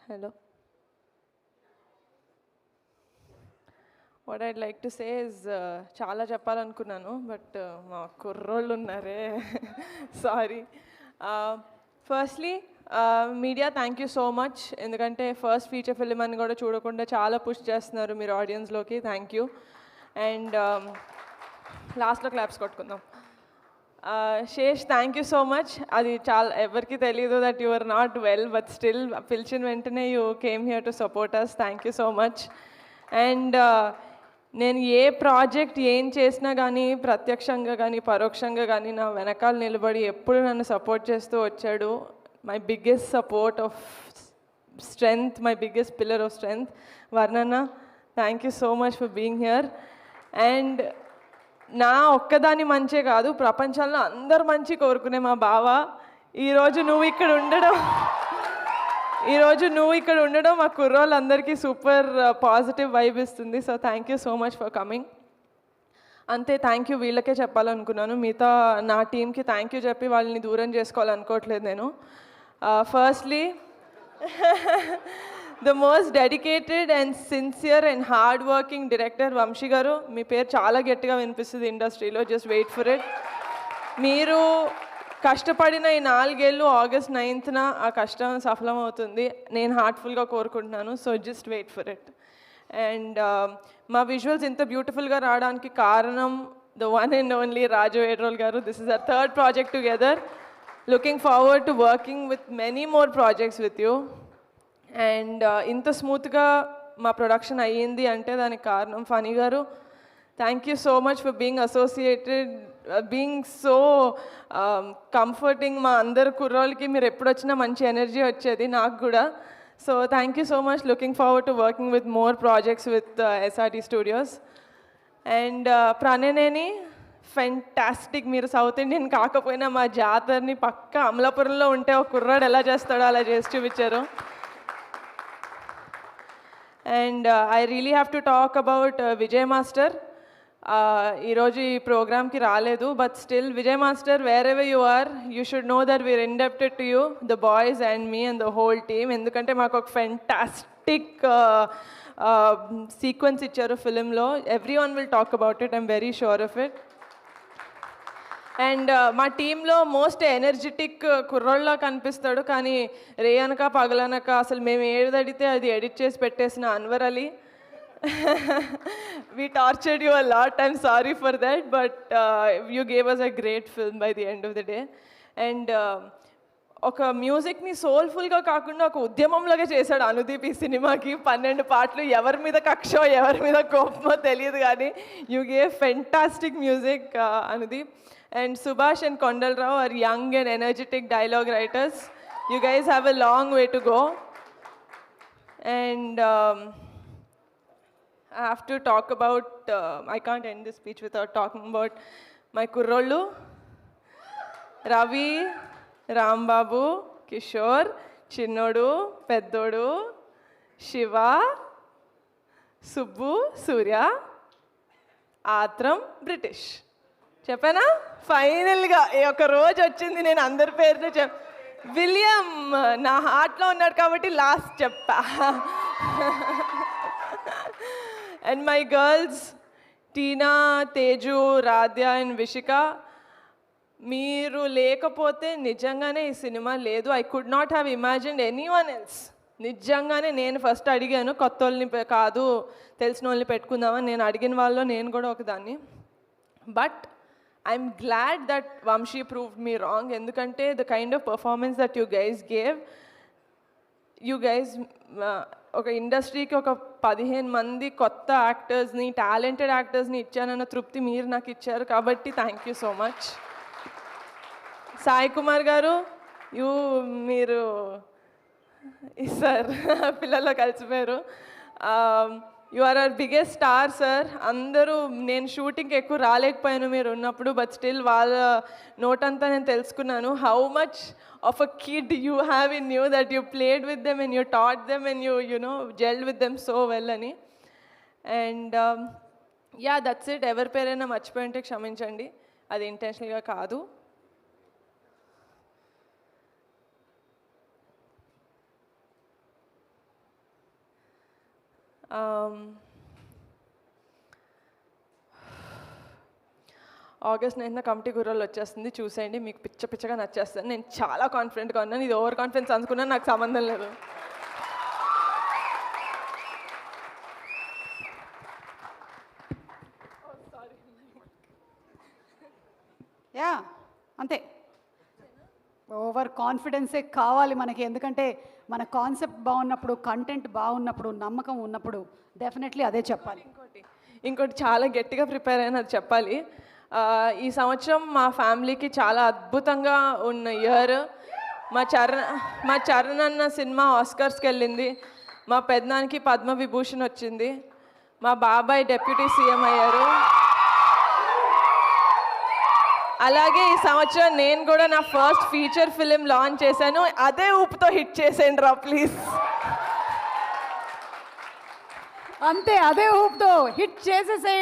Hello. What I'd like to say is చాలా చెప్పాలనుకున్నాను but మా కుర్రోళ్ళు ఉన్నారే sorry. Firstly media thank you so much, ఎందుకంటే ఫస్ట్ ఫీచర్ ఫిలిం అని కూడా చూడకుండా చాలా పుష్ చేస్తున్నారు మీరు ఆడియన్స్లోకి. Thank you. అండ్ లాస్ట్లో క్లాప్స్ కొట్టుకుందాం. Sesh thank you so much. అది చాలా ఎవరికి తెలీదు that you are not well, but still పిలిచిన వెంటనే you came here to support us. Thank you so much. And నేను ఏ ప్రాజెక్ట్ ఏం చేసినా కానీ ప్రత్యక్షంగా కానీ పరోక్షంగా కానీ నా వెనకాల నిలబడి ఎప్పుడు నన్ను సపోర్ట్ చేస్తూ వచ్చాడు. My biggest support of strength, my biggest pillar of strength వర్ణన్న. Thank you so much for being here. And నా ఒక్కదాని మంచే కాదు, ప్రపంచంలో అందరు మంచి కోరుకునే మా బావ ఈరోజు నువ్వు ఇక్కడ ఉండడం మా కుర్రోళ్ళందరికీ సూపర్ పాజిటివ్ వైబ్ ఇస్తుంది. So thank you so much for coming. అంతే, థ్యాంక్ యూ వీళ్ళకే చెప్పాలనుకున్నాను. మిగతా నా టీంకి థ్యాంక్ యూ చెప్పి వాళ్ళని దూరం చేసుకోవాలనుకోవట్లేదు నేను. Firstly the most dedicated and sincere and hard working director Vamsi garu. మీ పేరు చాలా గట్టిగా వినిపిస్తుంది ఇండస్ట్రీలో, జస్ట్ వెయిట్ ఫర్ ఇట్. మీరు కష్టపడిన ఈ 4 ఏళ్ళు ఆగస్ట్ 9th ఆ కష్టం సఫలమవుతుంది నేను హార్ట్ఫుల్గా కోరుకుంటున్నాను. So just wait for it. And మా విజువల్స్ ఇంత బ్యూటిఫుల్గా రావడానికి కారణం the one and only Raju Vedrol garu. This is our third project together. Looking forward to working with many more projects with you. And ఇంత స్మూత్గా మా ప్రొడక్షన్ అయ్యింది అంటే దానికి కారణం ఫనీ గారు. Thank you so much for being associated, being so comforting. మా అందరు కుర్రోళ్ళకి మీరు ఎప్పుడు వచ్చినా మంచి ఎనర్జీ వచ్చేది, నాకు కూడా. So thank you so much. Looking forward to working with more projects with SRT studios. And Pranayaneni fantastic. మీరు సౌత్ ఇండియన్ కాకపోయినా మా జాతరని పక్క అమలాపురంలో ఉంటే ఒక కుర్రాడు ఎలా చేస్తాడో అలా చేసి చూపించారు. And I really have to talk about Vijay master. ఈరోజు ఈ ప్రోగ్రామ్కి రాలేదు, but still Vijay master, wherever you are, you should know that we are indebted to you, the boys and me and the whole team. ఎందుకంటే మాకు ఒక fantastic sequence ఇచ్చారు ఫిలింలో. Everyone will talk about it, I'm very sure of it. And మా టీంలో most energetic కుర్రోళ్ళ కనిపిస్తాడు, కానీ రేయనక పగలనక అసలు మేము ఏది అడిగితే అది ఎడిట్ చేసి పెట్టేసిన Anwar Ali. We tortured you a lot. I'm sorry for that, but you gave us a great film by the end of the day. And ఒక మ్యూజిక్ని సోల్ఫుల్గా కాకుండా ఒక ఉద్యమంలాగా చేశాడు అనుదీప్ ఈ సినిమాకి. 12 పాటలు, ఎవరి మీద కక్షో ఎవరి మీద కోపమో తెలియదు కానీ you gave fantastic music Anudeep. And Subhash and Kondal Rao are young and energetic dialogue writers. You guys have a long way to go. And I have to talk about, I can't end this speech without talking about my kurrollu, Ravi, Rambabu, Kishore, Chinnodu, Peddodu, Shiva, Subbu, Surya, Atram, British. చెప్పానా? ఫైనల్గా ఒక రోజు వచ్చింది నేను అందరి పేరుతో William నా హార్ట్లో ఉన్నాడు కాబట్టి లాస్ట్ చెప్పా. And my girls Tina, Teju, Radhya and Vishika, మీరు లేకపోతే నిజంగానే ఈ సినిమా లేదు. I could not have imagined any one else. నిజంగానే నేను ఫస్ట్ అడిగాను, కొత్త వాళ్ళని కాదు తెలిసిన వాళ్ళని పెట్టుకుందామని. నేను అడిగిన వాళ్ళలో నేను కూడా ఒకదాన్ని. But I'm glad that Vamshi proved me wrong. ఎందుకంటే the kind of performance that you guys gave, you guys ఒక ఇండస్ట్రీకి ఒక 15 మంది కొత్త యాక్టర్స్ని, టాలెంటెడ్ యాక్టర్స్ని ఇచ్చానన్న తృప్తి మీరు నాకు ఇచ్చారు, కాబట్టి thank you so much. Sai Kumar garu, మీరు సార్ పిల్లల్లో కలిసిపోయారు. You are our biggest star sir. అందరూ, నేను షూటింగ్కి ఎక్కువ రాలేకపోయాను మీరు ఉన్నప్పుడు, బట్ స్టిల్ వాళ్ళ నోటంతా నేను తెలుసుకున్నాను how much of a kid you have in you, that you played with them and you taught them and you know gelled with them so well అని. And yeah, that's it. ఎవరి పేరైనా మర్చిపోయి ఉంటే క్షమించండి, అది ఇంటెన్షనల్గా కాదు. ఆగస్ట్ 9న కమిటీ గుర్రాలు వచ్చేస్తుంది, చూసేయండి, మీకు పిచ్చగా నచ్చేస్తాను. నేను చాలా కాన్ఫిడెంట్గా ఉన్నాను. ఇది ఓవర్ కాన్ఫిడెన్స్ అనుకున్నా, నాకు సంబంధం లేదు. యా, అంతే. ఓవర్ కాన్ఫిడెన్సే కావాలి మనకి, ఎందుకంటే మన కాన్సెప్ట్ బాగున్నప్పుడు, కంటెంట్ బాగున్నప్పుడు, నమ్మకం ఉన్నప్పుడు డెఫినెట్లీ అదే చెప్పాలి. ఇంకోటి చాలా గట్టిగా ప్రిపేర్ అయిన అది చెప్పాలి. ఈ సంవత్సరం మా ఫ్యామిలీకి చాలా అద్భుతంగా ఉన్న ఇయర్. మా చరణ్ అన్న సినిమా ఆస్కర్స్కి వెళ్ళింది. మా పెద్దనానికి పద్మవిభూషణ్ వచ్చింది. మా బాబాయ్ డెప్యూటీ సీఎం అయ్యారు. అలాగే ఈ సంవత్సరం నేను కూడా నా ఫస్ట్ ఫీచర్ ఫిలిం లాంచ్ చేశాను. అదే ఊపుతో హిట్ చేసేయండి రా ప్లీజ్. అంతే, అదే ఊపుతో హిట్ చేసేసే